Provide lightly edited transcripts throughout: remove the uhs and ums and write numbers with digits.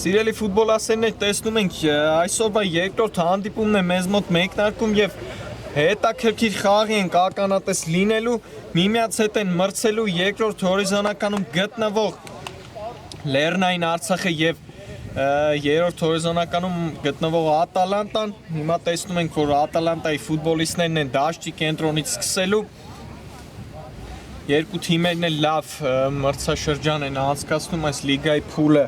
Սիրելի ֆուտբոլասերներ, տեսնում ենք այսօրվա երկրորդ հանդիպումն է մեզ մոտ մեկնարկում եւ հետաքրքիր խաղի ենք ականատես լինելու, միմյանց հետ են մրցելու երկրորդ հորիզոնականում գտնվող Լեռնային Արցախը եւ երրորդ հորիզոնականում գտնվող Ատալանտան։ Հիմա տեսնում ենք, որ Ատալանտայի ֆուտբոլիստներն են դաշտի կենտրոնից սկսելու։ Երկու թիմերն էլ լավ մրցաշրջան են անցկացնում այս լիգայի փուլը։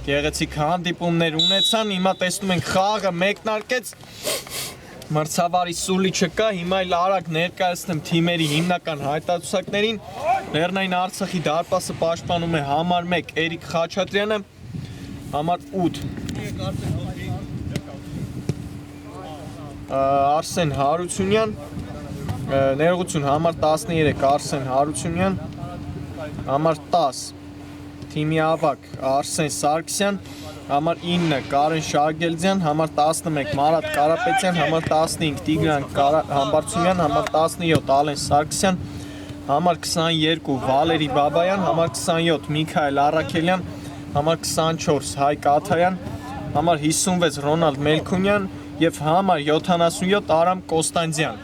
Գեղեցիկ հանդիպումներ ունեցան, հիմա տեսնում ենք խաղը մեկնարկեց, մրցավարի սուլի չկա, հիմա էլ արագ ներկայացնեմ թիմերի հիմնական հայտարարություններին։ Լեռնային Արցախի դարպասը պաշտպանում է համար 1 Էրիկ Խաչատրյանը, համար 8 Արսեն Հարությունյան, ներողություն, համար 13 Արսեն Հարությունյան, համար 10 թիմի ավակ Արսեն Սարգսյան, համար 9 Կարեն Շարգելձյան, համար 11 Մարատ Կարապետյան, համար 15 Տիգրան Համբարձումյան, համար 17 Ալեն Սարգսյան, համար 22 Վալերի Բաբայան, համար 27 Միքայել Առաքելյան, համար 24 Հայկ Աթայան, համար 56 Ռոնալդ Մելքունյան եւ համար 77 Արամ Կոստանդյան։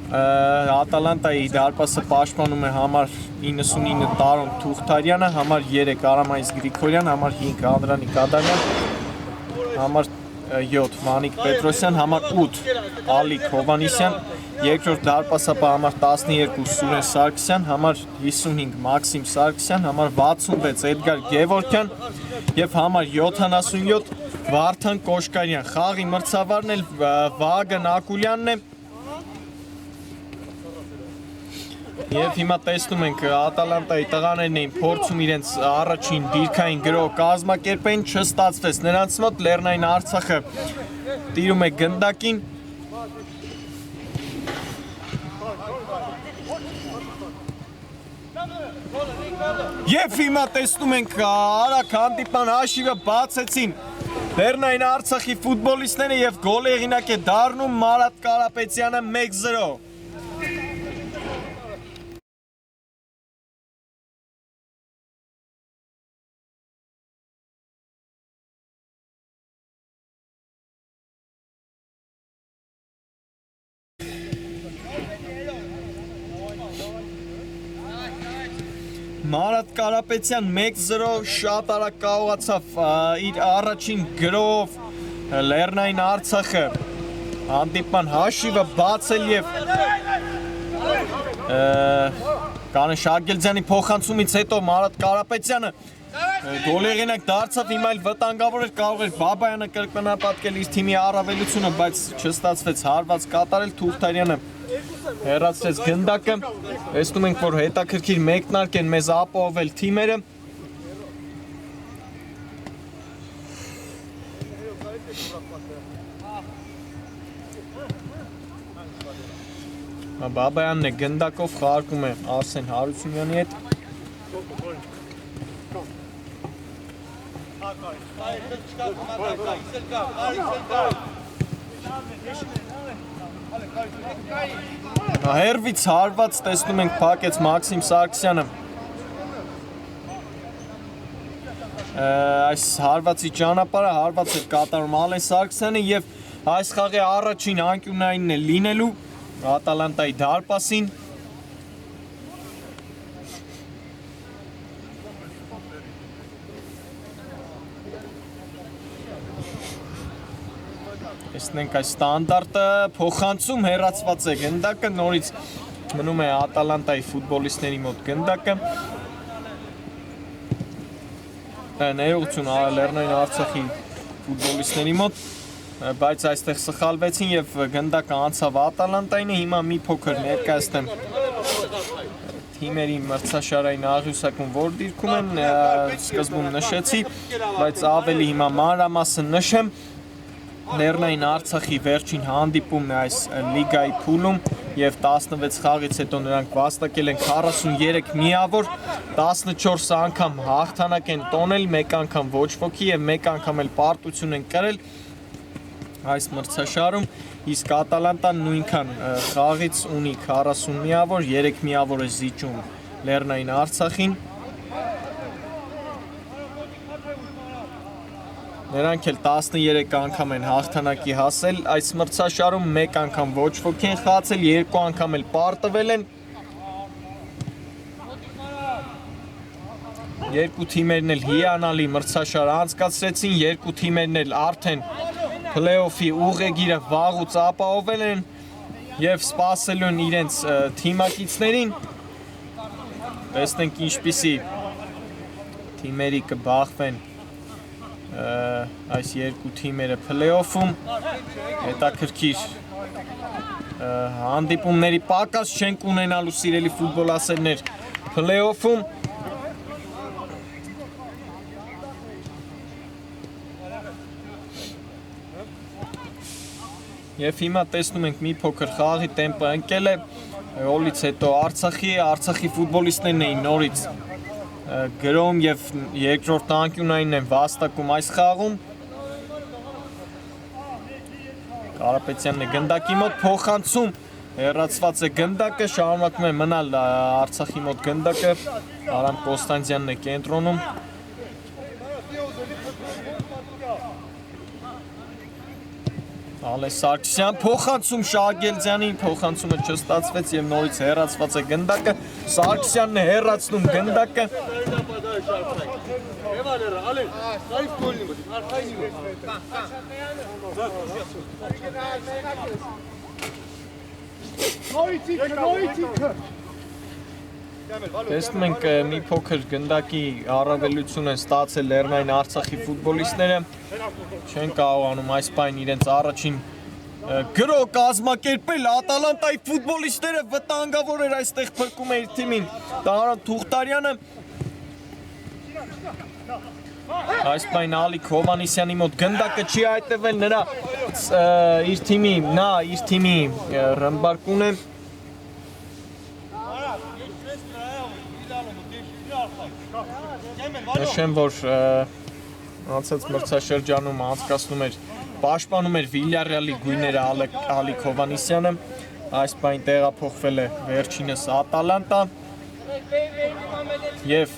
Ատալանտայի դարպասը պաշտպանում է համար 99 Տարոն Թուղթարյանը, համար 3 Արամայիս Գրիգորյան, համար 5 Անդրանիկ Ադամյան, համար 7 Մանիկ Պետրոսյան, համար 8 Ալիկ Հովանիսյան, երկրորդ դարպասապահ համար 12 Սուրեն Սարգսյան, համար 55 Մաքսիմ Սարգսյան, համար 66 Էդգար Գևորգյան եւ համար 77 Վարդան Կոշկարյան։ Խաղի մրցավարն էլ Վագն Ակուլյանն է։ Եվ հիմա տեսնում ենք Ատալանտայի տղաներն էին փորձում իրենց առաջին դիրքային գրոհ կազմակերպեն, չստացվեց նրանց մոտ, Լեռնային Արցախը տիրում է գնդակին։ Եվ հիմա տեսնում ենք արագ հանդիպման հաշիվը բացեցին Լեռնային Արցախի ֆուտբոլիստները եւ գոլ հեղինակ է դառնում Մարատ Կարապետյանը 1-0։ Մարատ Կարապետյան 1-0 շատ արագ կարողացավ իր առաջին գրով Լեռնային Արցախը հանդիպման հաշիվը բացել եւ Կարեն Շարգելձյանի փոխանցումից հետո Մարատ Կարապետյանը գոլեղենակ դարձավ, հիմա էլ վտանգավոր էր, կարող էր Բաբայանը կրկնապատկել իր թիմի առավելությունը, բայց չստացվեց հարված կատարել, Թուղթարյանը հեռացրեց գնդակը, տեսնում ենք, որ հետաքրքիր մեկնարկ են մեզ ապահովել թիմերը։ Բաբայանն է գնդակով խաղարկում է Արսեն Հարությունյանի հետ։ Հերվից հարված տեսնում ենք փակեց Մաքսիմ Սարգսյանը։ Այս հարվածի ճանապարհը հարված է կատարում Ալեն Սարգսյանը եւ այս խաղի առաջին անկյունայինն է լինելու Ատալանտայի դարպասին։ տեսնենք այս ստանդարտը փոխանցում հեռացված է գնդակը, նորից մնում է Ատալանտայի ֆուտբոլիստների մոտ գնդակը։ Ներողություն Լեռնային Արցախի ֆուտբոլիստների մոտ, բայց այստեղ սխալվեցին եւ գնդակը անցավ Ատալանտային, հիմա մի փոքր ներկայացնեմ թիմերի մրցաշարային աղյուսակում որ դիրքում են, սկզբում նշեցի, բայց ավելի հիմա մանրամասն նշեմ, Լեռնային Արցախի վերջին հանդիպումն է այս լիգայի փուլում եւ 16 խաղից հետո նրանք վաստակել են 43 միավոր, 14 անգամ հաղթանակ են տոնել, 1 անգամ ոչ ոքի եւ 1 անգամ էլ պարտություն են կրել այս մրցաշարում, իսկ Ատալանտան նույնքան խաղից ունի 40 միավոր, 3 միավոր է զիջում Լեռնային Արցախին։ Նրանք էլ 13 անգամ են հաղթանակի հասել այս մրցաշարում, 1 անգամ ոչ ոքի են խաղացել, 2 անգամ էլ պարտվել են։ Երկու թիմերն էլ հիանալի մրցաշար անցկացրեցին, երկու թիմերն էլ արդեն Play-off-ի ուղեգիրը վաղուց ապահովել են եւ սպասելու են իրենց թիմակիցներին։ Տեսնենք ինչպիսի թիմերի կբախվեն այս երկու թիմերը Play-off-ում։ Հետաքրքիր հանդիպումների պակաս չենք ունենալու սիրելի ֆուտբոլասերներ Play-off-ում։ Եվ հիմա տեսնում ենք մի փոքր խաղի տեմպը ընկել է, գոլից հետո Արցախի ֆուտբոլիստներն էին նորից գրոհում եւ երկրորդ անկյունային են վաստակում այս խաղում։ Կարապետյանն է գնդակի մոտ փոխանցում, հեռացված է գնդակը, շարունակում է մնալ Արցախի մոտ գնդակը, Արամ Կոստանդյանն է կենտրոնում։ Ալես Սարգսյան փոխանցում Շահագելձյանի, փոխանցումը չստացվեց եւ նորից հեռացված է գնդակը, Սարգսյանն է հեռացնում գնդակը։ Տեսնում ենք մի փոքր գնդակի առավելություն են ստացել Լեռնային Արցախի ֆուտբոլիստները, չեն կարողանում այս պայն իրենց առաջին գրոհ կազմակերպել, Ատալանտայի ֆուտբոլիստները վտանգավոր էր այստեղ փրկում է իր թիմին, Տարան Թուղթարյանը, այս պայն Ալիկ Հովանեսյանի մոտ գնդակը չի հայտնվել, նրա իր թիմի ռմբարկուն է։ Նշեմ, որ անցած մրցաշրջանում անցկացնում էր, պաշտպանում էր Վիլյարեալի գույները Ալիկ Հովանեսյանը, այս պայն տեղափոխվել է վերջինս Ատալանտա եւ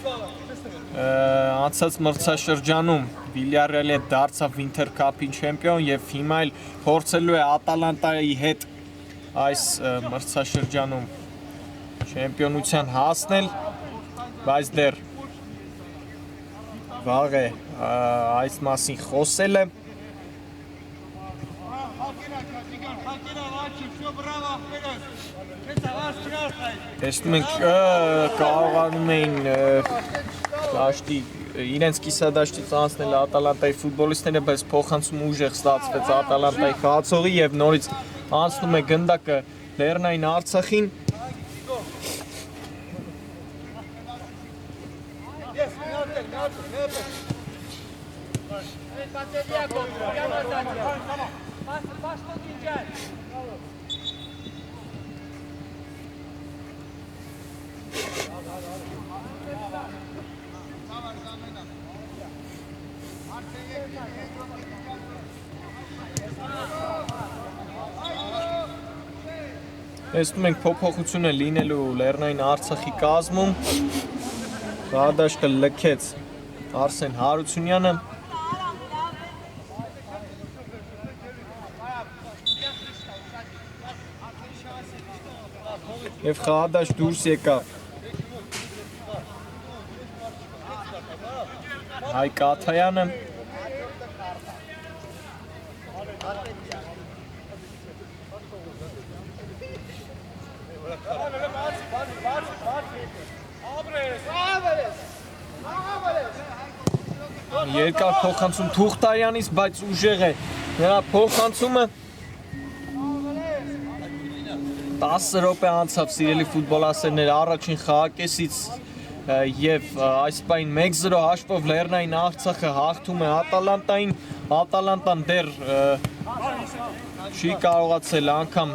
անցած մրցաշրջանում Վիլյարեալը դարձավ Winter Cup-ի չեմպիոն եւ հիմա էլ փորձելու է Ատալանտայի հետ այս մրցաշրջանում չեմպիոնության հասնել, բայց դեռ վաղ է այս մասին խոսելը։ Տեսնում ենք կարողանում էին իրենց կիսադաշտից անցնել Ատալանտայի ֆուտբոլիստները, բայց փոխանցումը ուժեղ ստացվեց Ատալանտայի խաղացողի եւ նորից անցնում է գնդակը Լեռնային Արցախին։ Տեսնում ենք փոփոխություն է լինելու Լեռնային Արցախի կազմում, խաղադաշտը լքեց Արսեն Հարությունյանը, եւ խաղադաշտ դուրս եկավ Հայկ Աթայանը, Երկար փոխանցում Թուղթարյանից, բայց ուժեղ է նրա փոխանցումը 10 րոպե անցավ սիրելի ֆուտբոլասերներ առաջին խաղակեսից եւ այս պայն 1-0 հաշվով Լեռնային Արցախը հաղթում է Ատալանտային, Ատալանտան դեռ չի կարողացել անգամ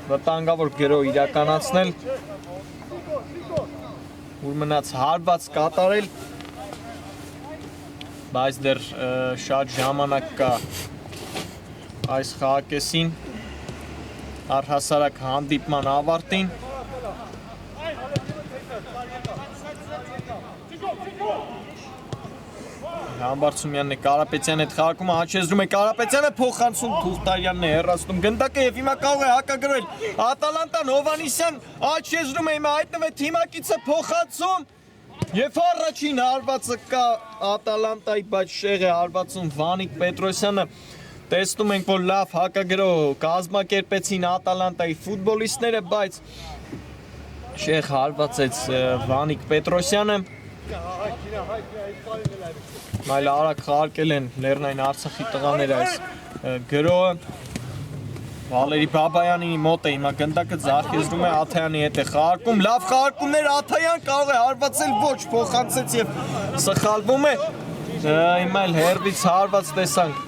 վտանգավոր գրո իրականացնել, ուր մնաց հարված կատարել, բայց դեռ շատ ժամանակ կա այս խաղակեսին առհասարակ հանդիպման ավարտին։ Համբարձումյանն է Կարապետյանն հետ խաղարկումը հաչեզրում է Կարապետյանը փոխանցում Թուղթարյանն է հեռացնում գնդակը եւ հիմա կարող է հակագրել Ատալանտան Հովանիսյան հաչեզրում է հիմա հայտնվել թիմակիցը փոխանցում եւ առաջին հարվածը կա Ատալանտայի բայց շեղ է հարվածում Վանիկ Պետրոսյանը տեսնում ենք որ լավ հակագրո կազմակերպեցին Ատալանտայի ֆուտբոլիստները բայց շեղ հարվածեց Վանիկ Պետրոսյանը Այլ արագ խաղարկել են Լեռնային Արցախի տղաները այս գրոհը Վալերի Բաբայանի մոտ է հիմա գնդակը ձախեզրում է Աթայանի հետ է խաղարկում լավ խաղարկումներ Աթայան կարող է հարվածել ոչ փոխանցեց եւ սխալվում է հիմա էլ հերվից հարված տեսանք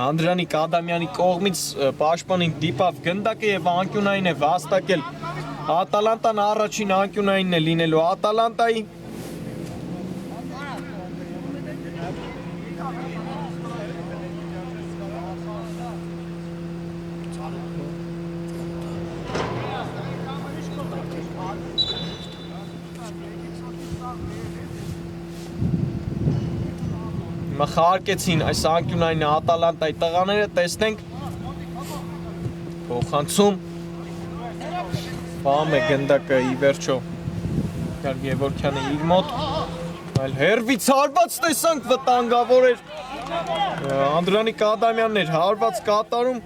Անդրանիկ Ադամյանի կողմից պաշտպանին դիպավ գնդակը եւ անկյունային է վաստակել Ատալանտան առաջին անկյունայինն է լինելու Ատալանտայի Հիմա խաղարկեցին այս անկյունային Ատալանտայի տղաները, տեսնենք փոխանցում Բամ է գնդակը ի վերջո Գևորգյանը իր մոտ այլ հերվից հարված տեսանք վտանգավոր էր Անդրանիկ Ադամյանն էր հարված կատարում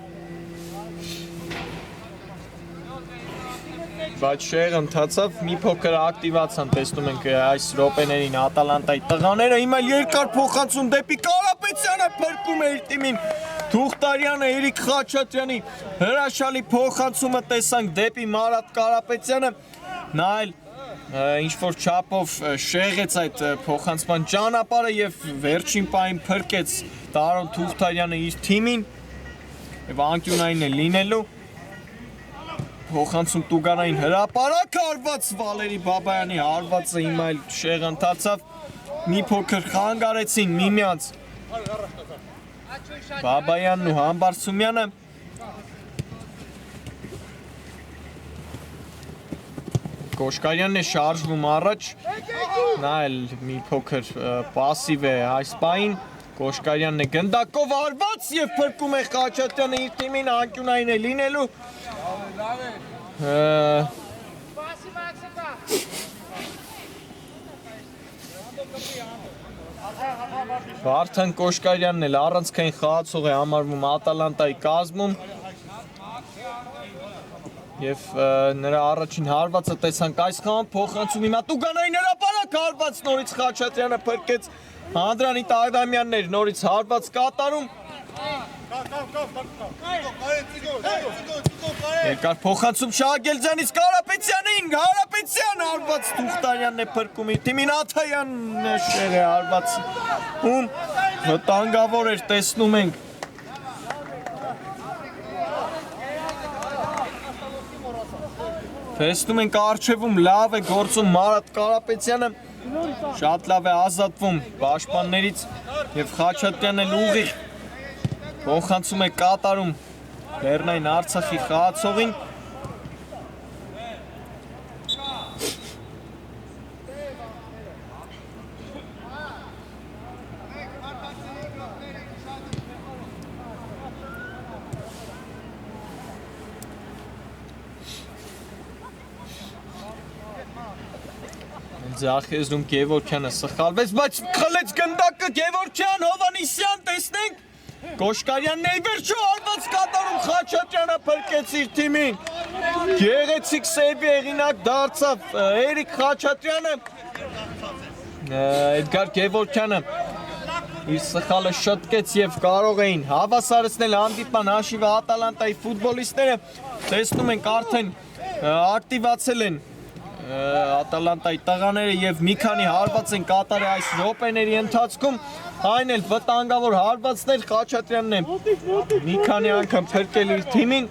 Բայց շեղ ընթացավ մի փոքր ակտիվացան տեսնում ենք այս րոպեներին Ատալանտայի տղաները հիմա երկար փոխանցում դեպի Կարապետյանը փրկում է իր թիմին Թուղթարյանը Էրիկ Խաչատրյանի հրաշալի փոխանցումը տեսանք դեպի Մարատ Կարապետյանը նա էլ ինչ-որ չափով շեղեց այդ փոխանցման ճանապարհը եւ վերջին պահին փրկեց Տարոն Թուղթարյանը իր թիմին եւ անկյունային է լինելու Փոխանցում Տուգանային հրապարակ հարված Վալերի Բաբայանի հարվածը հիմա էլ շեղ ընթացավ մի փոքր խանգարեցին միմյանց Բաբայանն ու Համբարձումյանը Կոշկարյանն է շարժվում առաջ նա էլ մի փոքր պասիվ է այս պահին Կոշկարյանն է գնդակով հարված եւ փրկում է Խաչատրյանը իր թիմին անկյունային է լինելու Վարդան Կոշկարյանն էլ առանցքային խաղացող է համարվում Ատալանտայի կազմում եւ նրա առաջին հարվածը տեսանք այս խաղում փոխանցում հիմա Տուգանային հրապարակ հարված նորից Խաչատրյանը փրկեց Անդրանիկ Ադամյանն էր նորից հարված կատարում Երկար փոխանցում Շահագելձյանից Կարապետյանին Հարապետյան հարված Թուղթարյանն է փրկում իր թիմին Աթայանն է շեղ է հարված ում վտանգավոր էր տեսնում ենք Տեսնում ենք առջևում լավ է գործում Մարատ Կարապետյանը շատ լավ է ազատվում պաշտպաններից եւ Խաչատրյանն էլ ուղիղ Փոխանցում է կատարում Լեռնային Արցախի խաղացողին Ձախեզրում Գևորգյանը սխալվեց, բայց խլեց գնդակը Գևորգյան, Հովանիսյան, տեսնենք Կոշկարյանն է վերջո արված կատարում Խաչատրյանը փրկեց իր թիմին։ Գեղեցիկ սեյվի հեղինակ դարձավ Էրիկ Խաչատրյանը։ Էդգար Գևորգյանը իր սխալը շտկեց եւ կարող էին հավասարեցնել հանդիպման հաշիվը Ատալանտայի ֆուտբոլիստները։ Տեսնում ենք արդեն ակտիվացել են Ատալանտայի տղաները եւ մի քանի հարված են կատարել այս րոպեների ընթացքում, այն էլ վտանգավոր հարվածներ Խաչատրյանն է մի քանի անգամ փրկել իր թիմին։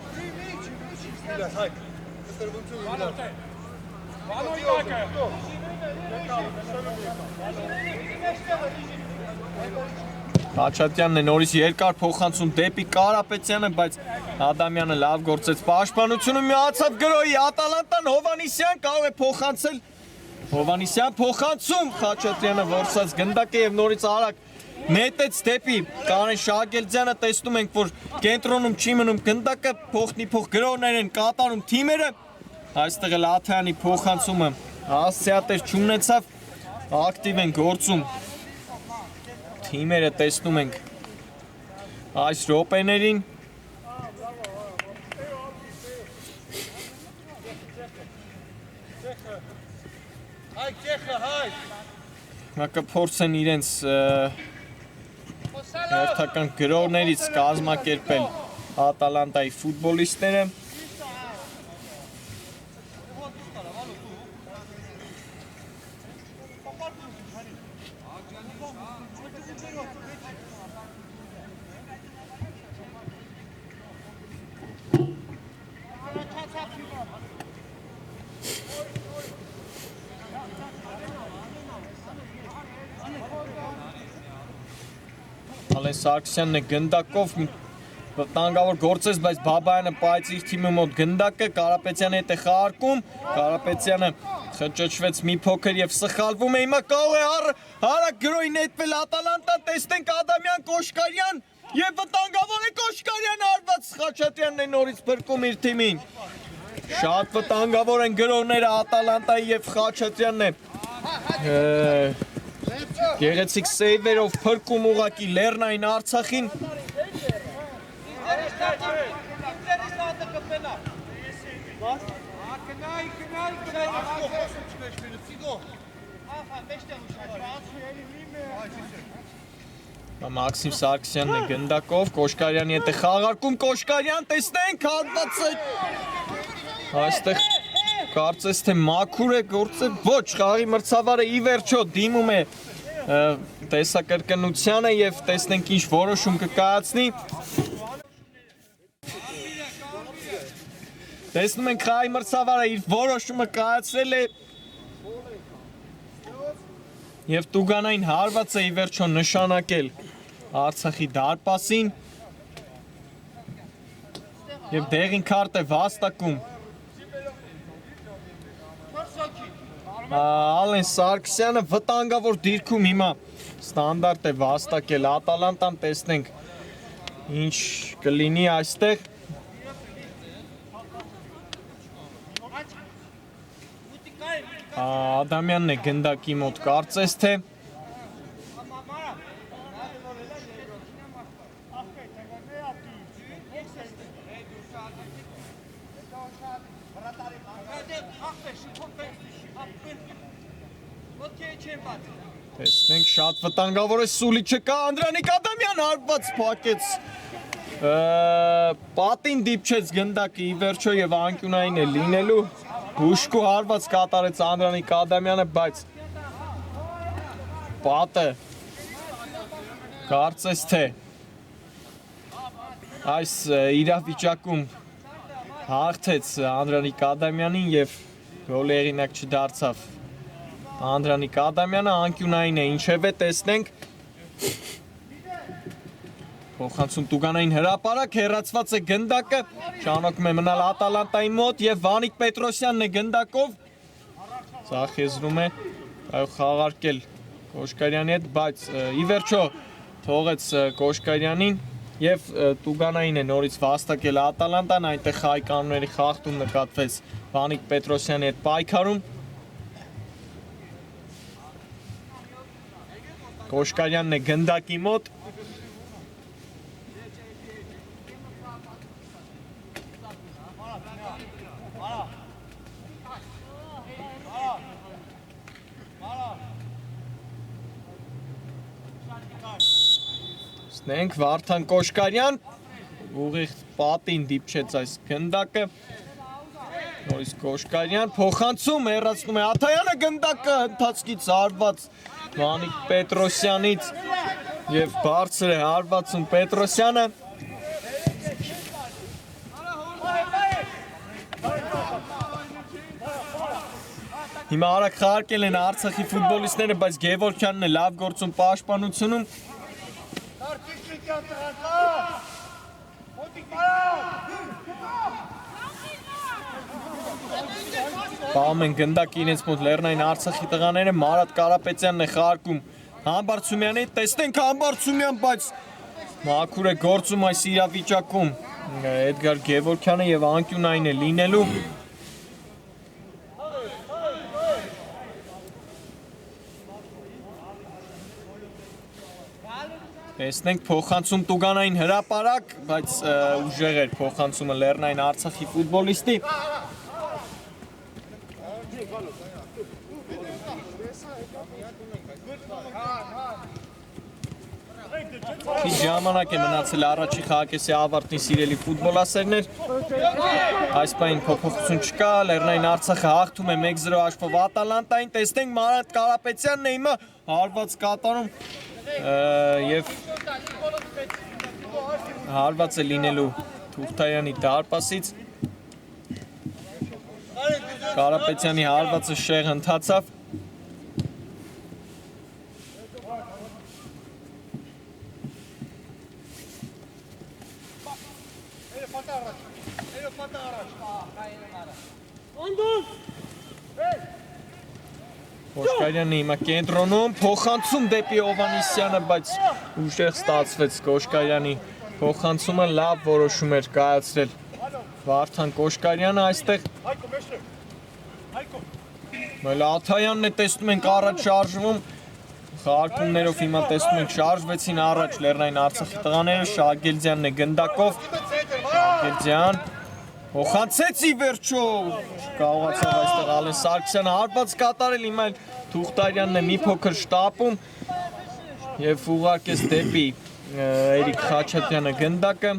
Խաչատրյանն է նորից երկար փոխանցում դեպի Կարապետյանը, բայց Ադամյանը լավ գործեց պաշտպանությունը, միացավ գրոյի Ատալանտան, Հովանիսյան կարող է փոխանցել։ Հովանիսյան փոխանցում, Խաչատրյանը որսած գնդակ է եւ նորից արագ նետեց դեպի Կարեն Շահագելձյանը, տեսնում ենք, որ կենտրոնում չի մնում գնդակը, փոխնիփոխ գրոհներ են կատարում թիմերը։ Այստեղ էլ Աթյանի փոխանցումը հասցեատեր չունեցավ, ակտիվ են գործում թիմերը, տեսնում ենք այս րոպեներին։ Կփորձեն իրենց հերթական գրոհներից կազմակերպել Ատալանտայի ֆուտբոլիստները։ Ալեն Սարգսյանն է գնդակով վտանգավոր գործեց, բայց Բաբայանը պայեց իր թիմի մոտ գնդակը, Կարապետյանը հետ է խաղարկում, Կարապետյանը խճճվեց մի փոքր եւ սխալվում է, հիմա կարող է հարակ գրոյի նետվել Ատալանտան, տեսնենք Ադամյան, Կոշկարյան եւ վտանգավոր է Կոշկարյանը արված, Խաչատրյանն է նորից փրկում իր թիմին։ Շատ վտանգավոր են գրոհները Ատալանտայի եւ Խաչատրյանն է գեղեցիկ սեյվերով փրկում ուղակի Լեռնային Արցախին։ Մաքսիմ Սարգսյանն է գնդակով, Կոշկարյանի հետ է խաղարկում, Կոշկարյան տեսնենք հարված է։ Այստեղ կարծես թե մաքուր է գործը, ոչ, խաղի մրցավարը ի վերջո դիմում է տեսակրկնությանը եւ տեսնենք ինչ որոշում կկայացնի։ Տեսնում ենք խաղի մրցավարը իր որոշումը կայացրել է եւ տուգանային հարված է ի վերջո նշանակել Արցախի դարպասին եւ դեղին քարտ է վաստակում Ալեն Սարգսյանը, վտանգավոր դիրքում հիմա ստանդարտ է վաստակել Ատալանտան, տեսնենք ինչ կլինի այստեղ։ Ադամյանն է գնդակի մոտ կարծես թե տեսնենք շատ վտանգավոր է Սուլիչը կա, Անդրանիկ Ադամյան հարված փակեց, պատին դիպչեց գնդակը ի վերջո եւ անկյունային է լինելու, հուշկու հարված կատարեց Անդրանիկ Ադամյանը, բայց պատը կարծես թե այս իրավիճակում հաղթեց Անդրանիկ Ադամյանին եւ գոլի հեղինակ չդարձավ Անդրանիկ Ադամյանը, անկյունային է, ինչևէ տեսնենք փոխանցում տուգանային հրապարակ, հեռացված է գնդակը, շարունակում է մնալ Ատալանտայի մոտ եւ Վանիկ Պետրոսյանն է գնդակով ցախեզրում է, այո խաղարկել Կոշկարյանի հետ, բայց ի վերջո թողեց Կոշկարյանին եւ տուգանային է նորից վաստակել Ատալանտան, այնտեղ խաղի կանոնների խախտում նկատվեց Վանիկ Պետրոսյանի հետ պայքարում Կոշկարյանն է գնդակի մոտ Տեսնենք Վարդան Կոշկարյան ուղիղ պատին դիպչեց այս գնդակը նորից Կոշկարյան փոխանցում հեռացնում է Աթայանը գնդակը ընթացքից հարված Վանիկ Պետրոսյանից եւ բարձր է հարվածում Պետրոսյանը Հիմա արագ խաղարկել են Արցախի ֆուտբոլիստները, բայց Գևորգյանն է լավ գործում պաշտպանությունում Պահում են գնդակ իրենց մոտ Լեռնային Արցախի տղաները, Մարատ Կարապետյանն է խաղարկում Համբարձումյանի, տեսնենք Համբարձումյան, բայց մաքուր է գործում այս իրավիճակում Էդգար Գևորգյանը եւ անկյուն այն է լինելու Տեսնենք փոխանցում Տուգանային հրապարակ, բայց ուժեղ էր փոխանցումը Լեռնային Արցախի ֆուտբոլիստի Քիչ ժամանակ է մնացել առաջի խաղակեսի ավարտին սիրելի ֆուտբոլասերներ Այս պահին փոփոխություն չկա, Լեռնային Արցախը հաղթում է 1-0 հաշվով Ատալանտային, տեսնենք Մարատ Կարապետյանն է հիմա հարված կատարում եւ հարված է լինելու Թուղթայանի դարպասից Կարապետյանի հարվածը շեղ ընթացավ Կոշկարյանը հիմա կենտրոնում, փոխանցում դեպի Հովանեսյանը, բայց ուժեղ ստացվեց Կոշկարյանի փոխանցումը լավ որոշում էր կայացրել Վարդան Կոշկարյանը այստեղ Աթայանն է տեսնում ենք առաջ շարժվում Խաղարկումներով հիմա տեսնում ենք շարժվեցին առաջ Լեռնային Արցախի տղաները Շահագելձյանն է գնդակով Շահագելձյան Փոխանցեց ի վերջո կարողացավ այստեղ Ալեն Սարգսյանը հարված կատարել հիմա Թուղթարյանն է մի փոքր շտապում եւ ուղարկեց դեպի Էրիկ Խաչատրյանը գնդակը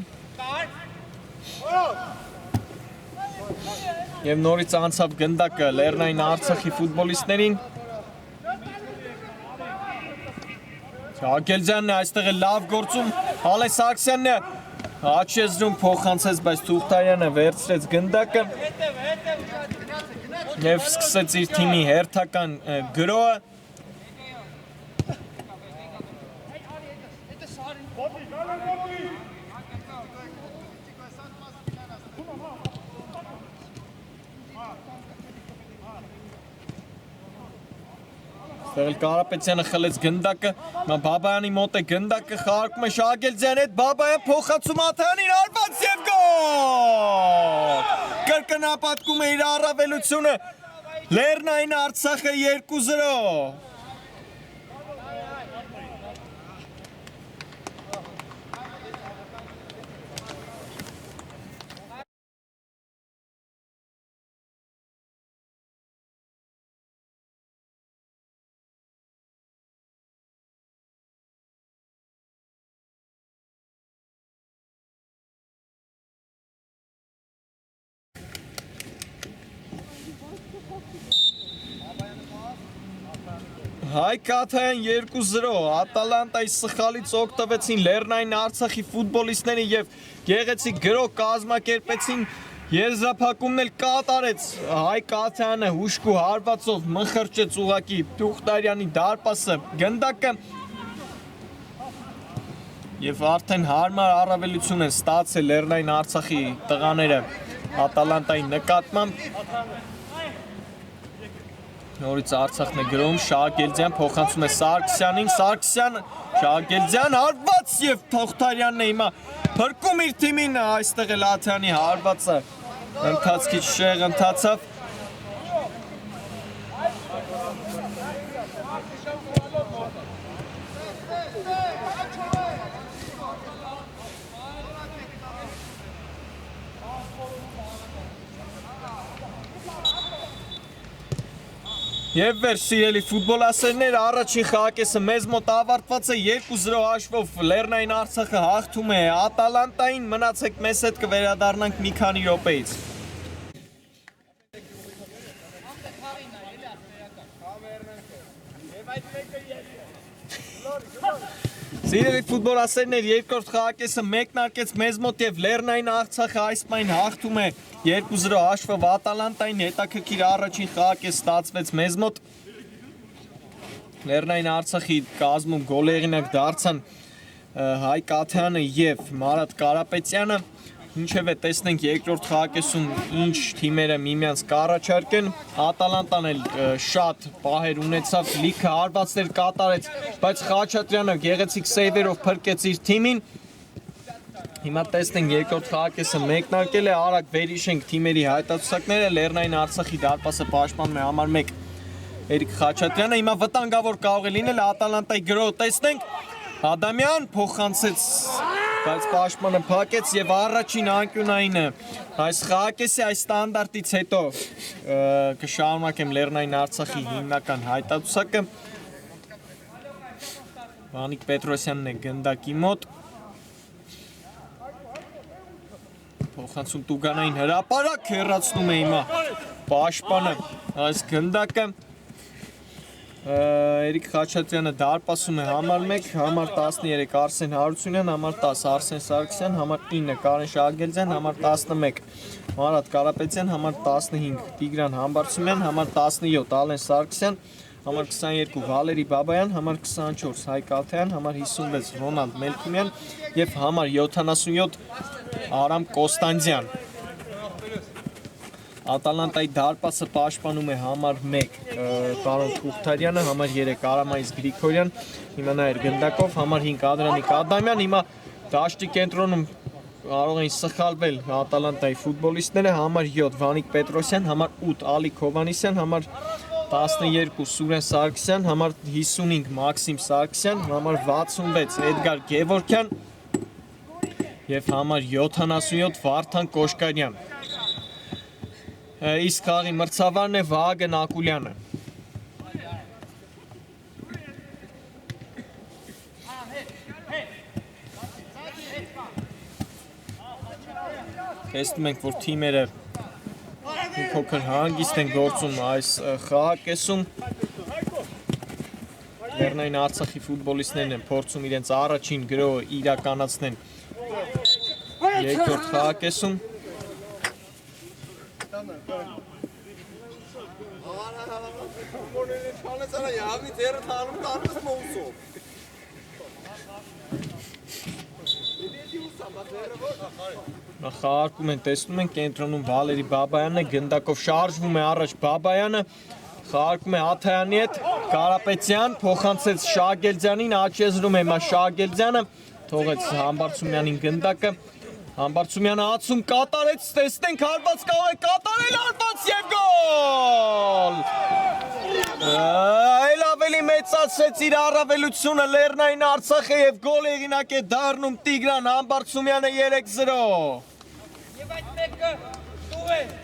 եւ նորից անցավ գնդակը Լեռնային Արցախի ֆուտբոլիստներին Շահագելձյանն է այստեղ է լավ գործում Ալեն Սարգսյանն է Աչեզրում փոխանցեց, բայց Թուղթարյանը վերցրեց գնդակը եւ սկսեց իր թիմի հերթական գրոհը Ստեղել Կարապետյանը խլեց գնդակը, Բաբայանի մոտ է գնդակը խաղարկում է Շահագելձյանի հետ, Բաբայան փոխանցում Աթայանին հարված եւ գոլ! Կրկնապատկում է իր առավելությունը Լեռնային Արցախը 2-0 Հայկ Աթայան 2-0 Ատալանտայի սխալից օգտվեցին Լեռնային Արցախի ֆուտբոլիստները եւ գեղեցիկ գրոհ կազմակերպեցին Եզրափակումն էլ կատարեց Հայկ Աթայանը հուշկու հարվածով մխրճեց ուղակի Թուղթարյանի դարպասը գնդակը եւ արդեն հարմար առավելություն են ստացել Լեռնային Արցախի տղաները Ատալանտայի նկատմամբ Նորից Արցախն է գրում, Շահագելձյան փոխանցում է Սարգսյանին, Սարգսյան, Շահագելձյան հարված եւ Թուղթարյանն է հիմա փրկում իր թիմին, այստեղ էլ Աթյանի հարվածը ընթացքից շեղ ընթացավ Եվ վեր սիրելի ֆուտբոլասերներ, առաջին խաղակեսը մեզ մոտ ավարտված է 2-0 հաշվով Լեռնային Արցախը հաղթում է Ատալանտային, մնացեք մեզ հետ կվերադառնանք մի քանի րոպեից։ Սիրելի ֆուտբոլասերներ, երկրորդ խաղակեսը մեկնարկեց մեզ մոտ եւ Լեռնային Արցախը այս պայն հաղթում է 2-0 հաշվով Ատալանտային, հետաքրքիր առաջին խաղակես ստացվեց մեզ մոտ։ Լեռնային Արցախի կազմում գոլեղինակ դարձան Հայկ Աթյանը եւ Մարատ Կարապետյանը։ Ինչևէ տեսնենք երկրորդ խաղակեսում ինչ թիմերը միմյանց կառաջարկեն։ Ատալանտան էլ շատ պահեր ունեցավ, լիքը հարվածներ կատարեց, բայց Խաչատրյանը գեղեցիկ սեյվերով փրկեց իր թիմին։ Հիմա տեսնենք երկրորդ խաղակեսը մեկնարկել է, արագ վերհիշենք թիմերի հայտարարությունները։ Լեռնային Արցախի դարպասը պաշտպանում է համար 1 Էրիկ Խաչատրյանը, հիմա վտանգավոր կարող է լինել Ատալանտայի գրոհը, տեսնենք Ադամյան փոխանցեց, բայց պաշտպանը փակեց եւ առաջին անկյունայինը այս խաղակեսի այս ստանդարտից հետո կշարունակեմ Լեռնային Արցախի հիմնական հայտարարությունը։ Վանիկ Պետրոսյանն է գնդակի մոտ։ Փոխանցում Տուգանային հրապարակ հեռացնում է հիմա պաշտպանը այս գնդակը։ Էրիկ Խաչատրյանը դարպասում է համար 1, համար 13 Արսեն Հարությունյան, համար 10 Արսեն Սարգսյան, համար 9 Կարեն Շարգելձյան, համար 11 Մարատ Կարապետյան, համար 15 Տիգրան Համբարձումյան, համար 17 Ալեն Սարգսյան, համար 22 Վալերի Բաբայան, համար 24 Հայկ Աթյան, համար 56 Ռոնալդ Մելքումյան եւ համար 77 Արամ Կոստանդյան։ Ատալանտայի դարպասը պաշտպանում է համար 1 Կարոն Թուղթարյանը, համար 3 Արամայիս Գրիգորյան, հիմա նայր գնդակով, համար 5 Ադրանիկ Ադամյան, հիմա դաշտի կենտրոնում կարող էին սխալվել Ատալանտայի ֆուտբոլիստները, համար 7 Վանիկ Պետրոսյան, համար 8 Ալիկ Հովանիսյան, համար 12 Սուրեն Սարգսյան, համար 55 Մաքսիմ Սարգսյան, համար 66 Էդգար Գևորգյան եւ համար 77 Վարդան Կոշկարյան։ Իսկ խաղի մրցավարն է Վահագն Ակուլյանը։ Տեսնում ենք, որ թիմերը մի փոքր հանգիստ են գործում այս խաղակեսում։ Լեռնային Արցախի ֆուտբոլիստներն են փորձում իրենց առաջին գրոհը իրականացնեն երկրորդ խաղակեսում։ Խաղարկում են, տեսնում են, կենտրոնում Վալերի Բաբայանն է, գնդակով շարժվում է առաջ Բաբայանը, խաղարկում է Աթայանի հետ, Կարապետյան փոխանցեց Շագելձյանին, աչեզրում է հիմա Շագելձյանը, թողեց Համբարձումյանին գնդակը, Համբարձումյանը ացում կատարեց, տեսնենք հարված կարող է կատարել հարված եւ գոլ։ Այլ ավելի մեծացրեց իր առավելությունը Լեռնային Արցախը եւ գոլ հեղինակ է դառնում Տիգրան Համբարձումյանը 3-0։ Եվ այդ մեկը դու ես։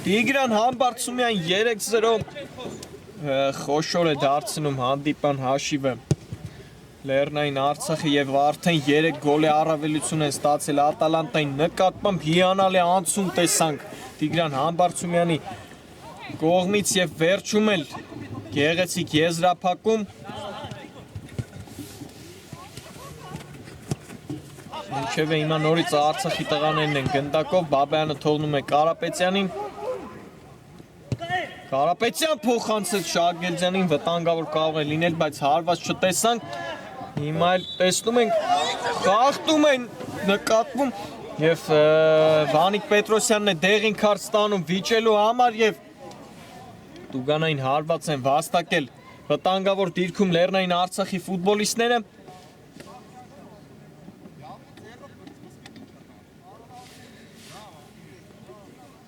Տիգրան Համբարձումյան 3-0 խոշոր է դարձնում հանդիպան հաշիվը Լեռնային Արցախը եւ արդեն 3 գոլի առավելություն են ստացել Ատալանտային նկատմամբ հիանալի անցում տեսանք Տիգրան Համբարձումյանի կողմից եւ վերջում էլ գեղեցիկ եզրափակում Ինչևէ հիմա նորից Արցախի տղաներն են գնդակով Բաբայանը թողնում է Կարապետյանին Կարապետյան փոխանցեց Շագելձյանին, վտանգավոր կարող է լինել, բայց հարված չտեսանք։ Հիմա էլ տեսնում ենք, խախտում են նկատվում եւ Վանիկ Պետրոսյանն է դեղին քարտ ստանում վիճելու համար եւ Տուգանային հարված են վաստակել վտանգավոր դիրքում Լեռնային Արցախի ֆուտբոլիստները։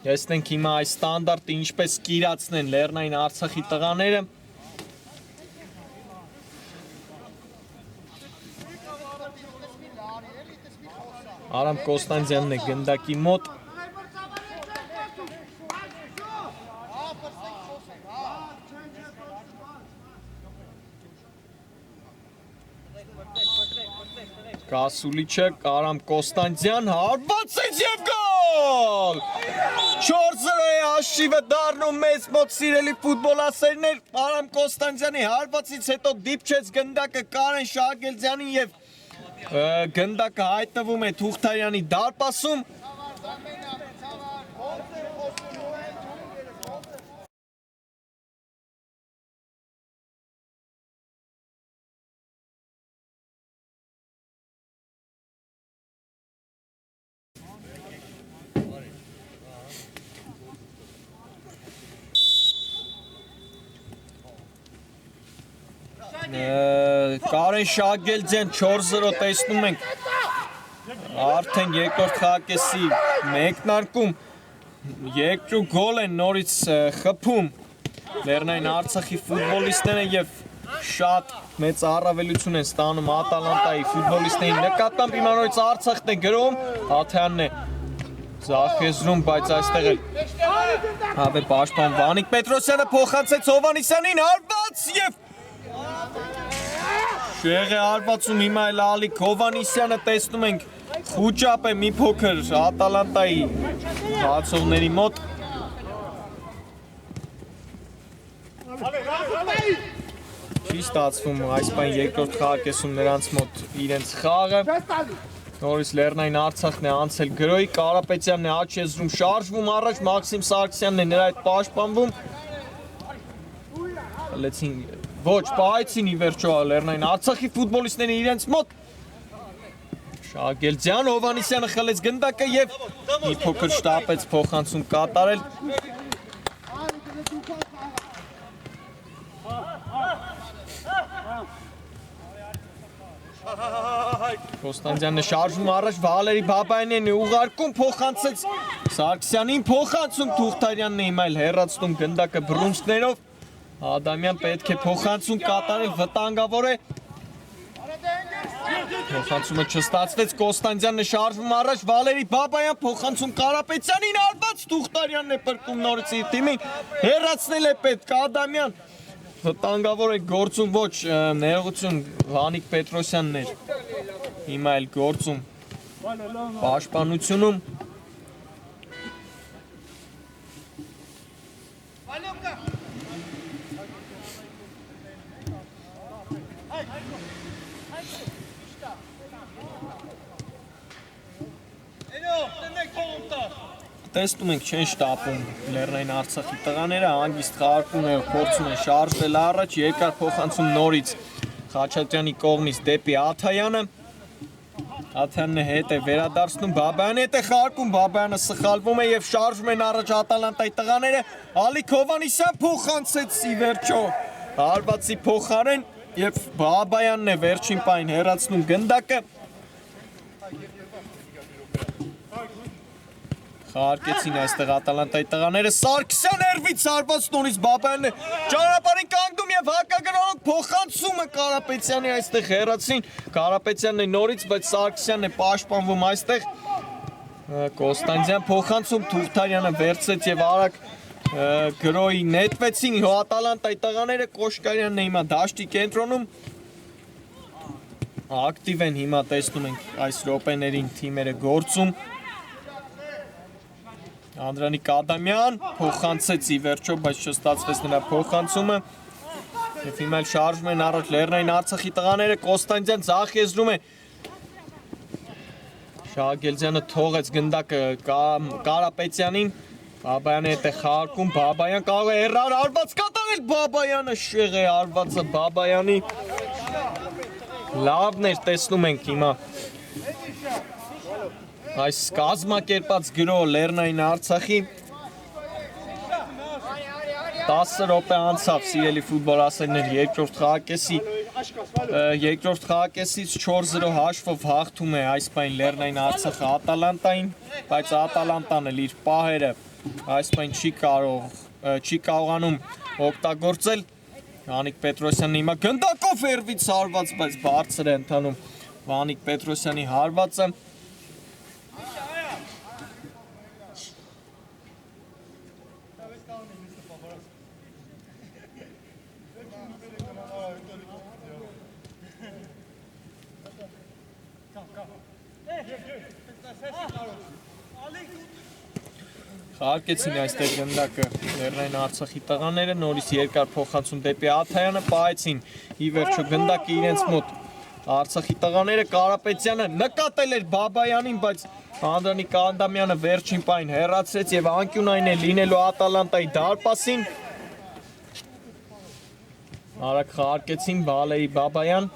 Տեսնենք հիմա այս ստանդարտը ինչպես կիրացնեն Լեռնային Արցախի տղաները։ Արամ Կոստանդյանն է գնդակի մոտ։ Կասուլիչը, Արամ Կոստանդյան, հարվածից և գոլ! 4-0 է հաշիվը դառնում մեզ մոտ սիրելի ֆուտբոլասերներ, Արամ Կոստանդյանի հարվածից հետո դիպչեց գնդակը Կարեն Շահագելձյանին և գնդակը հայտնվում է Թուղթարյանի դարպասում։ Կարեն Շահագելձյան 4-0 տեսնում ենք արդեն երկրորդ խաղակեսի մեկնարկում երկու գոլ են նորից խփում Լեռնային Արցախի ֆուտբոլիստները եւ շատ մեծ առավելություն են ստանում Ատալանտայի ֆուտբոլիստների նկատմամբ հիմա նորից Արցախն է գրում Աթյանն է Զախեզրում, բայց այստեղ էլ հավե պաշտպան Վանիկ Պետրոսյանը փոխանցեց Հովանեսյանին հարված եւ Շեղե հարվածում հիմա էլ Ալիկ Հովանեսյանը տեսնում ենք խուճապ է մի փոքր Ատալանտայի բացողների մոտ Չի ստացվում այս պայն երկրորդ խաղակեսում նրանց մոտ իրենց խաղը Նորից Լեռնային Արցախն է անցել գրոյի Կարապետյանն է աչ եզրում շարժվում առաջ Մաքսիմ Սարգսյանն է նրա հետ պաշտպանվում Լեցին Ոչ, պահեցին ի վերջո Լեռնային Արցախի ֆուտբոլիստները իրենց մոտ Շահագելձյան, Հովանեսյանը խլեց գնդակը և մի փոքր շտապեց փոխանցում կատարել Կոստանդյանն է շարժում առաջ Վալերի Բաբայանն է ուղարկում փոխանցեց Սարգսյանին փոխանցում Թուղթարյանն է հիմա էլ հեռացնում գնդակը բռունցքներով Ադամյան պետք է փոխանցում կատարել վտանգավոր է Փոխանցումը չստացվեց Կոստանդյանն է շարժվում առաջ Վալերի Բաբայան փոխանցում Կարապետյանին արված Թուղթարյանն է պրկում նորից իր թիմին հեռացնել է պետք Ադամյան վտանգավոր է գործում ոչ ներողություն Վանիկ Պետրոսյանն էր հիմա էլ գործում պաշտպանությունում Տեսնում ենք չեն շտապում Լեռնային Արցախի տղաները հանգիստ խաղարկում են փորձում են շարժվել առաջ երկար փոխանցում նորից Խաչատրյանի կողմից դեպի Աթայանը Աթյանն է հետ է վերադարձնում Բաբայանը հետ է խաղարկում Բաբայանը սխալվում է եւ շարժվում են առաջ Ատալանտայի տղաները Ալիկ Հովանեսյան փոխանցեց ի վերջո հարվածի փոխարեն եւ Բաբայանն է վերջին պայն հեռացնում գնդակը Խաղարկեցին այստեղ Ատալանտայի տղաները Սարգսյան երվից հարված նորից Բաբայանն է ճանապարհին կանգնում եւ հակագրող փոխանցումը Կարապետյանի այստեղ հեռացին Կարապետյանն է նորից բայց Սարգսյանն է պաշտպանվում այստեղ Կոստանդյան փոխանցում Թուղթարյանը վերցրեց եւ արագ գրոյի նետվեցին Ատալանտայի տղաները Կոշկարյանն է հիմա դաշտի կենտրոնում ակտիվ են հիմա տեսնում ենք այս րոպեներին թիմերը գործում Անդրանիկ Ադամյան փոխանցեց ի վերջո, բայց չստացվեց նրա փոխանցումը Եվ հիմա էլ շարժում են առաջ Լեռնային Արցախի տղաները Կոստանդյան ձախ եզրում է Շահագելձյանը թողեց գնդակը Կարապետյանին Բաբայանը հետ է խաղարկում Բաբայան կարող է հեռար արված կատարել Բաբայանը շեղ է արվածը Բաբայանի Լավն էր տեսնում ենք հիմա Այս կազմակերպած գրո Լեռնային Արցախի 10 րոպե անցավ սիրելի ֆուտբոլասերներ երկրորդ խաղակեսից 4-0 հաշվով հաղթում է այս պայն Լեռնային Արցախը Ատալանտային, բայց Ատալանտան էլ իր պահերը այս բան չի կարողանում օգտագործել Վանիկ Պետրոսյանը հիմա գնդակով հերվից հարված, բայց բարձր է ընթանում Վանիկ Պետրոսյանի հարվածը Խաղարկեցին այստեղ գնդակը Լեռնային Արցախի տղաները, նորից երկար փոխանցում դեպի Աթայանը, պահեցին ի վերջո գնդակը իրենց մոտ Արցախի տղաները Կարապետյանը նկատել էր Բաբայանին, բայց Անդրանիկ Ադամյանը վերջին պահին հեռացրեց եւ անկյունային է լինելու Ատալանտայի դարպասին Արագ խաղարկեցին Վալերի Բաբայան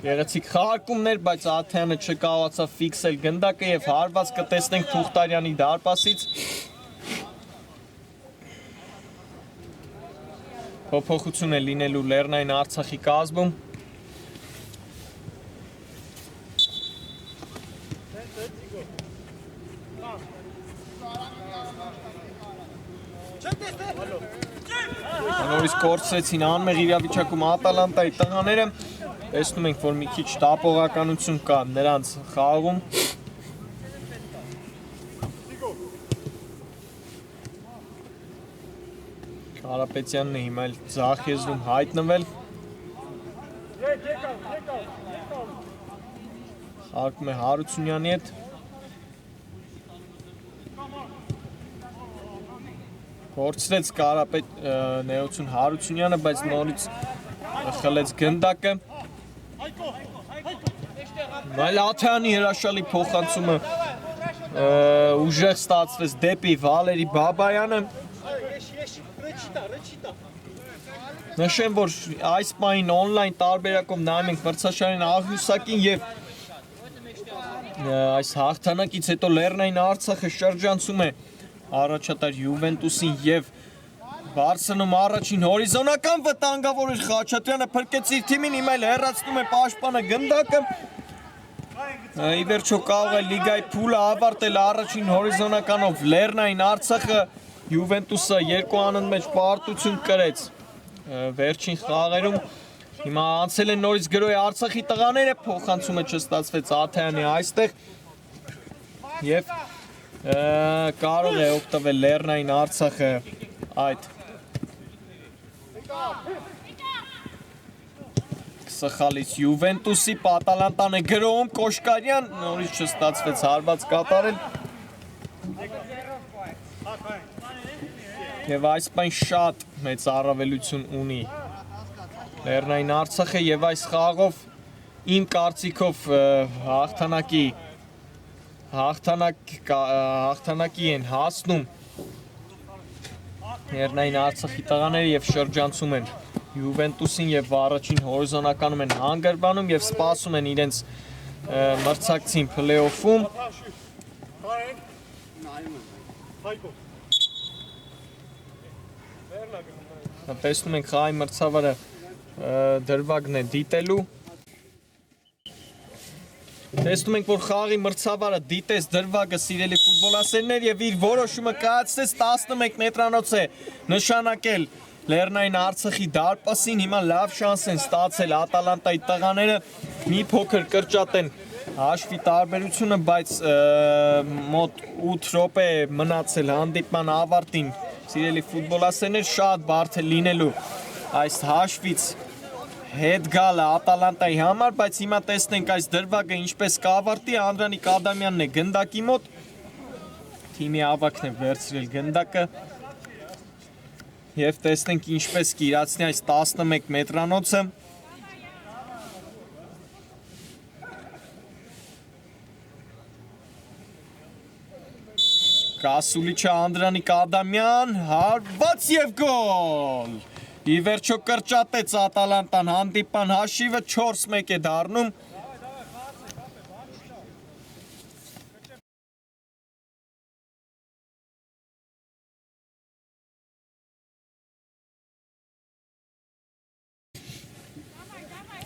Գեղեցիկ խաղարկումներ, բայց Աթայանը չկարողացավ ֆիքսել գնդակը եւ հարված կտեսնենք Թուղթարյանի դարպասից Փոփոխություն է լինելու Լեռնային Արցախի կազմում Նորից կորցրեցին անմեղ իրավիճակում Ատալանտայի տղաները Տեսնում ենք, որ մի քիչ տապողականություն կա նրանց խաղում Կարապետյանն է հիմա ձախ եզրում հայտնվել Հարկում է Հարությունյանի հետ Կորցրեց ներողություն Հարությունյանը, բայց նորից խլեց գնդակը Այլ Աթայանի հրաշալի փոխանցումը ուժեղ ստացվեց դեպի Վալերի Բաբայանը Նշեմ, որ այս պահին on-line տարբերակով նայում ենք մրցաշարային աղյուսակին եւ այս հաղթանակից հետո Լեռնային Արցախը շրջանցում է առաջատար Յուվենտուսին եւ Բարսելոնում առաջին հորիզոնական վտանգավոր էր Խաչատրյանը փրկեց իր թիմին, հիմա էլ հեռացնում է պաշտպանը գնդակը Ի վերջո կարող է լիգայի փուլը ավարտել առաջին հորիզոնականով Լեռնային Արցախը Յուվենտուսը երկու անընդմեջ պարտություն կրեց վերջին խաղերում հիմա անցել են նորից գրոյի Արցախի տղաները փոխանցումը չստացվեց Աթայանի այստեղ եւ կարող է օգտվել Լեռնային Արցախը այդ Սխալից Յուվենտուսի Ատալանտան է գրոհում Կոշկարյան նորից չստացվեց հարված կատարել Եվ այս պայն շատ մեծ առավելություն ունի Լեռնային Արցախը եւ այս խաղով իմ կարծիքով հաղթանակի են հասնում Լեռնային Արցախի տղաները եւ շրջանցում են Յուվենտուսին եւ առաջին հորիզոնականում են հանգրվանում եւ սպասում են իրենց մրցակցին փլեյոֆում Տեսնում ենք խաղի մրցավարը դրվագն է դիտելու Տեսնում ենք, որ խաղի մրցավարը դիտեց դրվագը սիրելի ֆուտբոլասերներ եւ իր որոշումը կայացրեց 11 մետրանոց է նշանակել Լեռնային Արցախի դարպասին հիմա լավ շանս են ստացել Ատալանտայի տղաները մի փոքր կրճատ են հաշվի տարբերությունը, բայց մոտ 8 րոպե մնացել հանդիպման ավարտին սիրելի ֆուտբոլասերներ շատ բարդ է լինելու այս հաշվից հետ գալը Ատալանտայի համար, բայց հիմա տեսնենք այս դրվագը ինչպես կավարտի Անդրանիկ Ադամյանն է գնդակի մոտ թիմի ավակն է վերցրել գնդակը Եվ տեսնենք ինչպես կիրացնի այս 11 մետրանոցը Կասուլիչը Անդրանիկ Ադամյան հարված եւ գոլ Ի վերջո կրճատեց Ատալանտան հանդիպան հաշիվը 4-1 է դառնում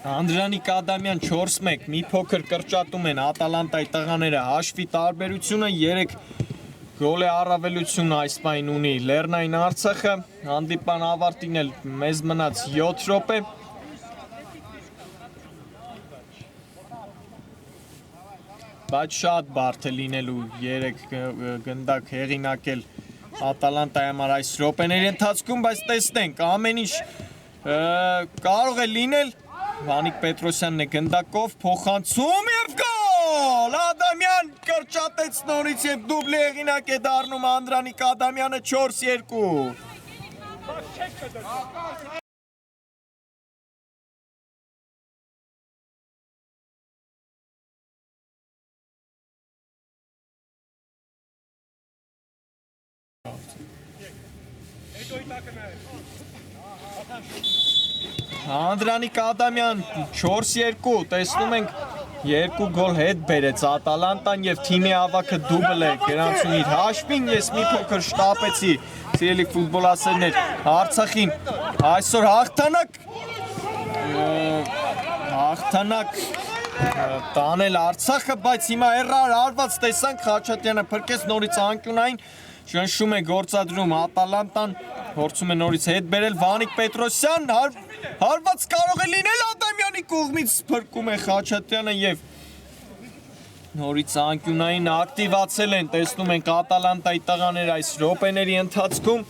Անդրանիկ Ադամյան 4-1 մի փոքր կրճատում են Ատալանտայի տղաները հաշվի տարբերությունը 3 Գոլի առավելություն այս պայն ունի Լեռնային Արցախը, հանդիպան ավարտին էլ մեզ մնաց 7 րոպե։ Բայց շատ բարդ է լինելու 3 գնդակ հեղինակել Ատալանտայի համար այս րոպեների ընթացքում, բայց տեսնենք, ամեն ինչ կարող է լինել։ Վանիկ Պետրոսյանն է գնդակով փոխանցում եւ գոլ! Ադամյան կրճատեց նորից եւ դուբլի հեղինակ է դառնում Անդրանիկ Ադամյանը 4-2։ Անդրանիկ Ադամյան 4-2, տեսնում ենք 2 գոլ հետ բերեց Ատալանտան եւ թիմի ավակը դուբլ է գրանցում իր հաշվին։ Ես մի փոքր շտապեցի, սիրելի ֆուտբոլասերներ, Արցախին այսօր հաղթանակ տանել Արցախը, բայց հիմա արված տեսանք Խաչատրյանը փրկեց նորից անկյունային, շնշում է գործադրում Ատալանտան, փորձում է նորից հետ բերել Վանիկ Պետրոսյան, հարված կարող է լինել Ադամյանի կողմից փրկում է Խաչատրյանը եւ նորից անկյունային ակտիվացել են, տեսնում ենք Ատալանտայի տղաներ այս րոպեների ընթացքում։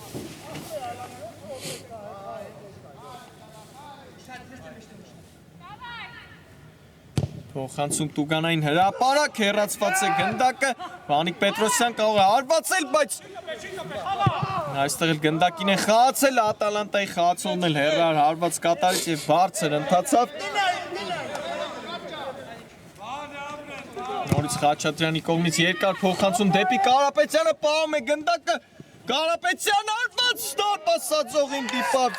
Փոխանցում Տուգանային հրապարակ, հեռացված է գնդակը, Վանիկ Պետրոսյան կարող է հարվածել, բայց այստեղ էլ գնդակին է խաղացել, Ատալանտայի խաղացողն էլ հեռար հարված կատարեց եւ բարձր ընթացավ։ Նորից Խաչատրյանի կողմից երկար փոխանցում դեպի Կարապետյանը, պահում է գնդակը, Կարապետյան հարված, ստապ ասածողին դիպավ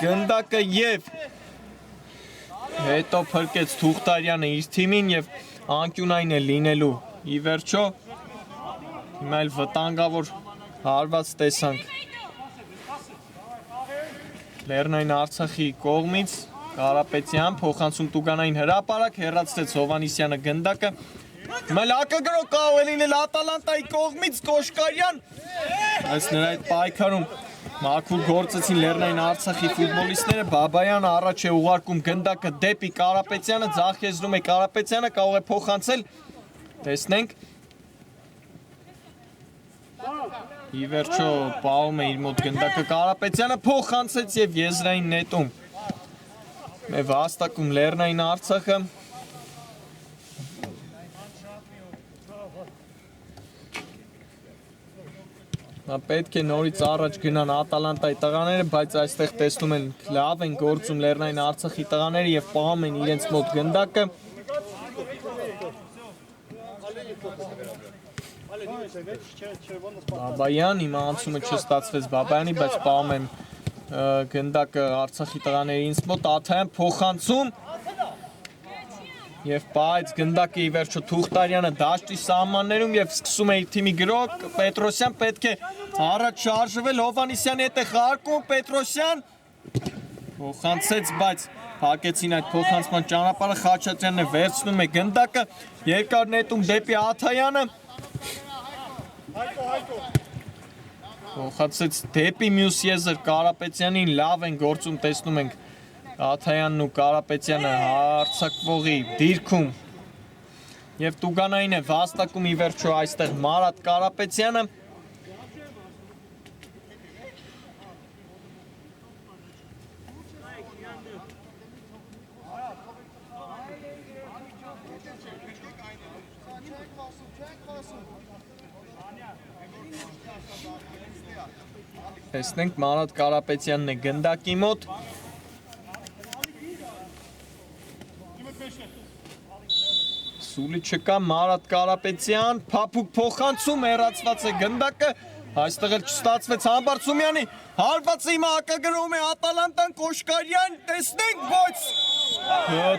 գնդակը եւ հետո փրկեց Թուղթարյանը իր թիմին եւ անկյունային է լինելու ի վերջո հիմա էլ վտանգավոր հարված տեսանք Լեռնային Արցախի կողմից Կարապետյան փոխանցում Տուգանային հրապարակ հեռացրեց Հովանիսյանը գնդակը հիմա լակագրո կարող է լինել Ատալանտայի կողմից Կոշկարյան այս նրա այդ պայքարում Մաքուր գործեցին Լեռնային Արցախի ֆուտբոլիստները, Բաբայանը առաջ է ուղարկում գնդակը դեպի Կարապետյանը, ձախեզրում է Կարապետյանը, կարող է փոխանցել, տեսնենք, ի վերջո պահում է իր մոտ գնդակը Կարապետյանը, փոխանցեց և եզրային նետում է վաստակում Լեռնային Արցախը, պետք է նորից առաջ գնան Ատալանտայի տղաները, բայց այստեղ տեսնում են լավ են գործում Լեռնային Արցախի տղաները և պահում են իրենց մոտ գնդակը։ Բաբայան, հիմա անցումը չստացվեց Բաբայանի, բայց պահում են գնդակը Արցախի տղաների ինձ մոտ, Աթայան փոխանցում և պահեց գնդակը ի վերջո Թուղթարյանը դաշտի սահմաններում և սկսում է իր թիմի գրոհ, Պետրոսյան պետք է առաջ շարժվել, Հովանիսյանի հետ է խաղարկում, Պետրոսյան փոխանցեց, բայց փակեցին այդ փոխանցման ճանապարհը, Խաչատրյանն է վերցնում է գնդակը, երկար նետում դեպի Աթայանը, փոխանցեց դեպի մյուս եզր Կարապետյանին, լավ են գործում, տեսնում ենք Աթայանն ու Կարապետյանը հարձակվողի դիրքում և Տուգանային է վաստակում ի վերջո այստեղ Մարատ Կարապետյանը տեսնենք Մարատ Կարապետյանն է գնդակի մոտ Սուլի չկա, Մարատ Կարապետյան, փափուկ փոխանցում, հեռացված է գնդակը, այստեղ էլ չստացվեց Համբարձումյանի, հարվածը հիմա հակագրում է Ատալանտան, Կոշկարյան, տեսնենք, բայց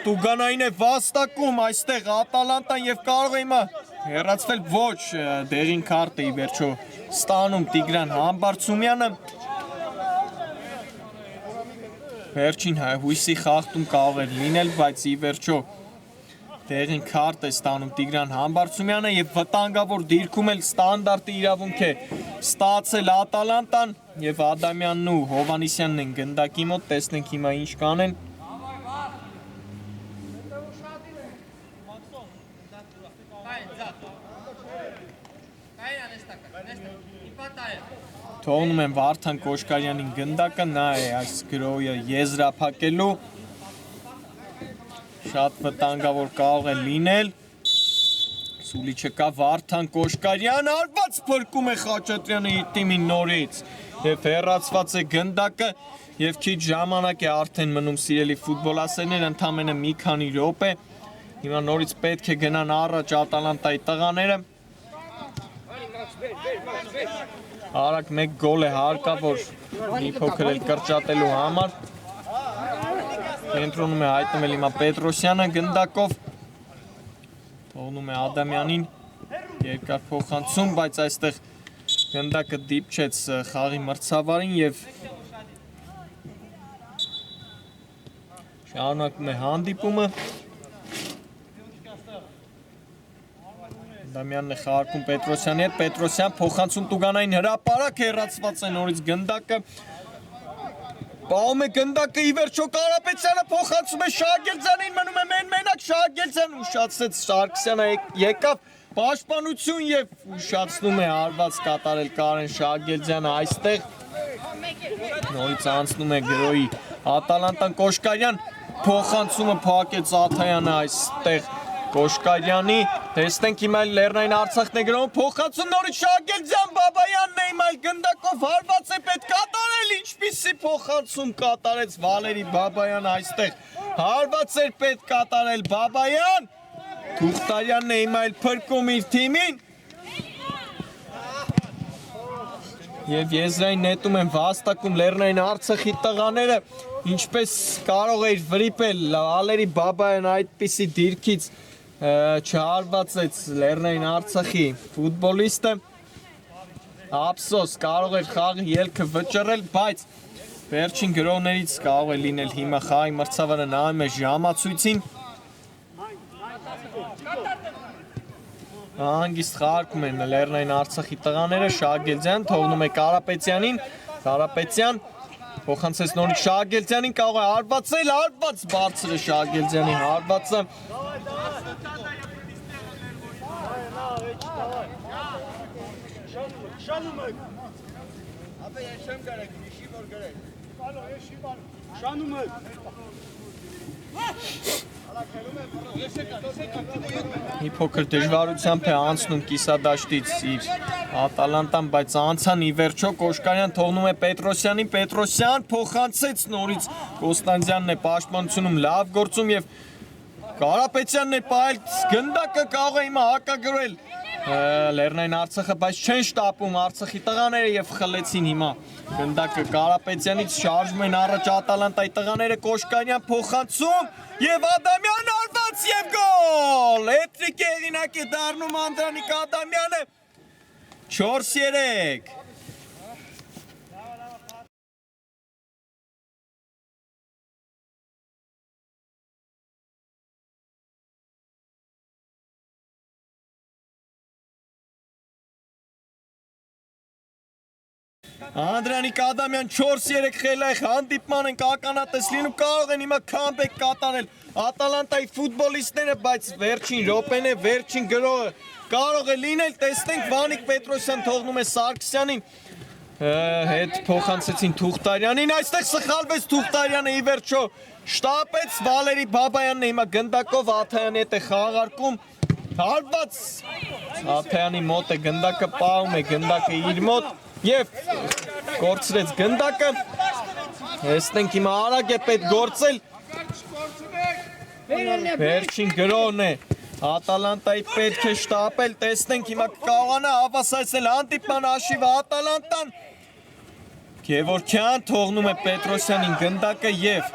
Տուգանային է վաստակում այստեղ Ատալանտան և կարող է հիմա հեռացվել ոչ դեղին քարտ է ի վերջո ստանում Տիգրան Համբարձումյանը, վերջին հույսի խախտում կարող էր լինել, բայց ի վերջո Տեղին քարտ է ստանում Տիգրան Համբարձումյանը եւ վտանգավոր դիրքում էլ ստանդարտի իրավունք է ստացել Ատալանտան եւ Ադամյանն ու Հովանիսյանն են գնդակի մոտ, տեսնենք հիմա ինչ կանեն։ Թողնում են Վարդան Կոշկարյանին գնդակը, նա է այս գրոյը եզրափակելու, շատ վտանգավոր կարող է լինել, Սուլի չկա Վարդան Կոշկարյան, արված փրկում է Խաչատրյանը իր թիմին նորից և հեռացված է գնդակը և քիչ ժամանակ է արդեն մնում սիրելի ֆուտբոլասերներ, ընդամենը մի քանի րոպե, հիմա նորից պետք է գնան առաջ Ատալանտայի տղաները, Արագ մեկ գոլ է հարկավոր մի փոքր էլ կրճատելու համար, կենտրոնում է հայտնել հիմա Պետրոսյանը գնդակով, թողնում է Ադամյանին, երկար փոխանցում, բայց այստեղ գնդակը դիպչեց խաղի մրցավարին և շարունակում է հանդիպումը, Ադամյանն է խաղարկում Պետրոսյանի հետ, Պետրոսյան փոխանցում Տուգանային հրապարակ հեռացված է նորից գնդակը, պահում է գնդակը ի վերջո Կարապետյանը փոխանցում է Շահագերձյանին, մնում է մենակ Շահագերձյանը ուշացրեց Սարգսյանը եկավ պաշտպանություն և ուշացնում է հարված կատարել Կարեն Շահագերձյանը այստեղ, նորից անցնում է գրոյի Ատալանտան Կոշկարյան, փոխանցումը փակեց Աթայանը այստեղ Կոշկարյանի, տեսնենք հիմա Լեռնային Արցախն է գրովում, փոխանցում նորից Շահագերձյան, Բաբայանն է հիմա գնդակով հարված է պետք կատարել, ինչպիսի փոխանցում կատարեց Վալերի Բաբայանը այստեղ, հարված էր պետք կատարել Բաբայան, Թուղթարյանն է հիմա փրկում իր թիմին, և եզրային նետում են վաստակում Լեռնային Արցախի տղաները, ինչպես կարող էր վրիպել Վալերի Բաբայան այդպիսի դիրքից չհարվածեց Լեռնային Արցախի ֆուտբոլիստը, ափսոս կարող էր խաղի ելքը վճռել, բայց վերջին գրոհներից կարող է լինել հիմա խաղի մրցավարը նայում է ժամացույցին, հանգիստ խաղարկում են Լեռնային Արցախի տղաները, Շահագերձյան թողնում է Կարապետյանին, Կարապետյան փոխանցեց նորից Շահագերձյանին, կարող է հարվածել, հարված բարձր է Շահագերձյանի հարվածը, մի փոքր դժվարությամբ է անցնում կիսադաշտից իր Ատալանտան, բայց անցան ի վերջո Կոշկարյան թողնում է Պետրոսյանին, Պետրոսյան փոխանցեց նորից Կոստանդյանն է պաշտպանությունում լավ գործում և Կարապետյանն է պահել գնդակը կարող է հիմա հակագրել Լեռնային Արցախը, բայց չեն շտապում Արցախի տղաները և խլեցին հիմա գնդակը Կարապետյանից շարժում են առաջ Ատալանտայի տղաները, Կոշկարյան փոխանցում և Ադամյան արված և գոլ, հետրիկ հեղինակ է դառնում Անդրանիկ Ադամյանը, 4-3 Անդրանիկ Ադամյան 4-3 խելայք հանդիպման ենք ականատես լինում, կարող են հիմա քամբեք կատարել Ատալանտայի ֆուտբոլիստները, բայց վերջին րոպեն է, վերջին գրոհը կարող է լինել, տեսնենք Վանիկ Պետրոսյան թողնում է Սարգսյանին, հետ փոխանցեցին Թուղթարյանին, այստեղ սխալվեց Թուղթարյանը ի վերջո շտապեց, Վալերի Բաբայանն է հիմա գնդակով Աթայանի հետ է խաղարկում, հարված Աթայանի մոտ է գնդակը, պահում է գնդակը իր մոտ և գործրեց գնդակը, տեսնենք հիմա արագ է պետք գործել, վերջին գրոհն է, Ատալանտայի պետք է շտապել, տեսնենք հիմա կկարողանա հավասարեցնել հանդիպման հաշիվը Ատալանտան, Գևորգյան թողնում է Պետրոսյանին գնդակը և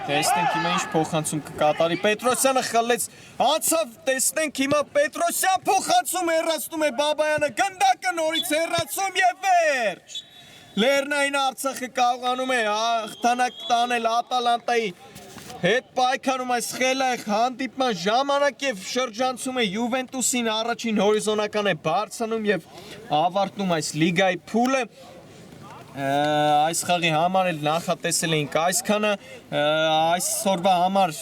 տեսնենք հիմա ինչ փոխանցում կկատարի, Պետրոսյանը խլեց, անցավ, տեսնենք հիմա Պետրոսյան փոխանցում հեռացնում է Բաբայանը, գնդակը նորից հեռացում և վերջ, Լեռնային Արցախը կարողանում է հաղթանակ տանել Ատալանտայի հետ պայքարում այս խելայք հանդիպման ժամանակ եւ շրջանցում է Յուվենտուսին առաջին հորիզոնական է բարձրանում եւ ավարտում այս լիգայի փուլը այս խաղի համար էլ նախատեսել էինք այսքանը այսօրվա համար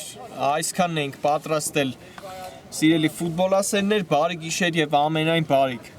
այսքանն ենք պատրաստել սիրելի ֆուտբոլասերներ բարի գիշեր եւ ամենայն բարիք